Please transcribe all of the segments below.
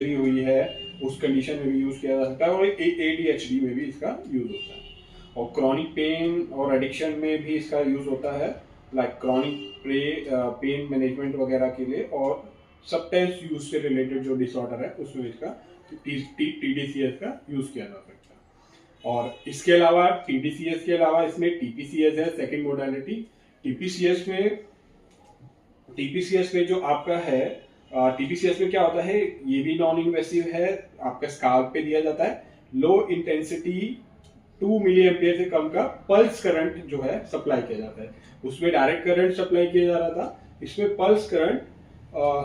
हुई है उस कंडीशन में भी यूज किया जा सकता है, और ADHD में भी इसका यूज होता है। और क्रॉनिक पेन और एडिक्शन में भी इसका यूज होता है, लाइक क्रॉनिक पेन मैनेजमेंट वगैरह के लिए, और सब्सटेंस यूज से रिलेटेड जो डिसऑर्डर है उसमें इसका TDCS का यूज किया जा सकता है। और इसके अलावा TDCS के अलावा इसमें TPCS है, सेकेंड मोडालिटी। टीपीसीएस में जो आपका है, टीपीसीएस में क्या होता है, ये भी नॉन इन्वेसिव है, आपका स्काल्प पे दिया जाता है। लो इंटेंसिटी 2 मिली एम्पियर से कम का पल्स करंट जो है सप्लाई किया जाता है। उसमें डायरेक्ट करंट सप्लाई किया जा रहा था, इसमें पल्स करंट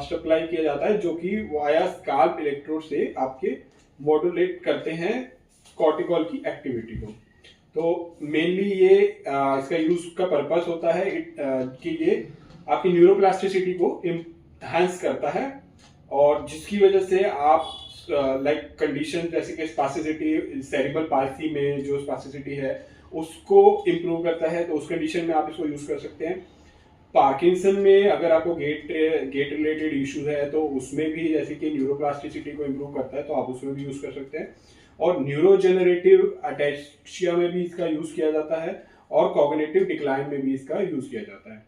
सप्लाई किया जाता है, जो कि वाया स्काल्प इलेक्ट्रोड से आपके मॉड्यूलेट करते हैं कॉर्टिकॉल की एक्टिविटी को। तो मेनली ये इसका यूज का पर्पस होता है कि ये आपकी न्यूरोप्लास्टिसिटी को इनहांस करता है, और जिसकी वजह से आप लाइक कंडीशन जैसे कि स्पास्टिसिटी, सेरिब्रल पाल्सी में जो स्पास्टिसिटी है उसको इम्प्रूव करता है, तो उस कंडीशन में आप इसको यूज कर सकते हैं। पार्किंसन में अगर आपको गेट रिलेटेड इश्यूज है तो उसमें भी जैसे कि न्यूरोप्लास्टिसिटी को इम्प्रूव करता है, तो आप उसमें भी यूज कर सकते हैं। और न्यूरोजेनरेटिव अटैक्सिया में भी इसका यूज किया जाता है, और कॉग्निटिव डिक्लाइन में भी इसका यूज किया जाता है,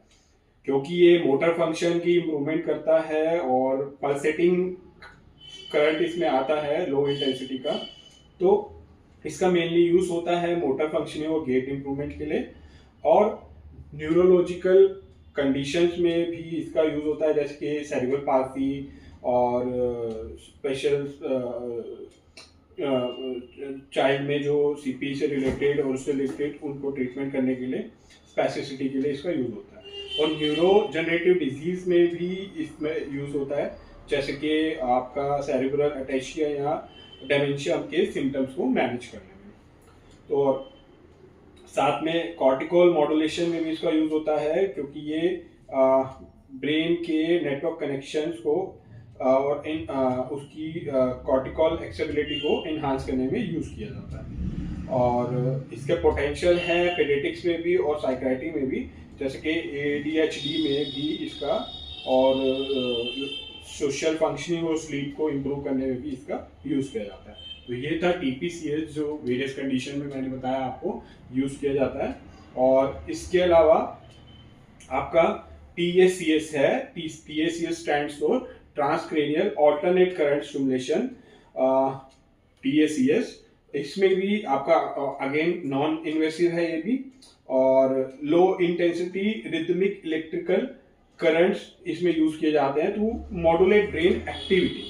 क्योंकि ये मोटर फंक्शन की इम्प्रूवमेंट करता है और पल्सेटिंग करंट इसमें आता है लो इंटेंसिटी का। तो इसका मेनली यूज होता है मोटर फंक्शनिंग और गेट इम्प्रूवमेंट के लिए। और न्यूरोलॉजिकल कंडीशंस में भी इसका यूज होता है, जैसे कि सेरिब्रल पाल्सी और स्पेशल चाइल्ड में जो सीपी से रिलेटेड और उससे रिलेटेड उनको ट्रीटमेंट करने के लिए, स्पेसिसिटी के लिए इसका यूज होता है। और न्यूरो जनरेटिव डिजीज में भी इसमें यूज होता है, जैसे कि आपका सेरिब्रल अटैचिया या डेमेंशिया के सिम्टम्स को मैनेज करने में। तो साथ में कॉर्टिकल मॉड्यूलेशन में भी इसका यूज होता है, क्योंकि ये ब्रेन के नेटवर्क कनेक्शंस को और उसकी कॉर्टिकल एक्सेबिलिटी को इन्हांस करने में यूज किया जाता है। और इसके पोटेंशियल है पेडियाट्रिक्स में भी और साइकियाट्री में भी, जैसे कि ADHD में भी इसका, और सोशल फंक्शनिंग और स्लीप को इम्प्रूव करने में भी इसका यूज किया जाता है। तो ये था TPCS, जो वेरियस कंडीशन में मैंने बताया आपको यूज किया जाता है। और इसके अलावा आपका TACS है, TACS stands for transcranial alternate current stimulation, TACS। इसमें भी आपका अगेन नॉन इन्वेसिव है ये भी, और low intensity rhythmic electrical currents इसमें यूज किए जाते हैं टू मॉड्यूलेट ब्रेन एक्टिविटी।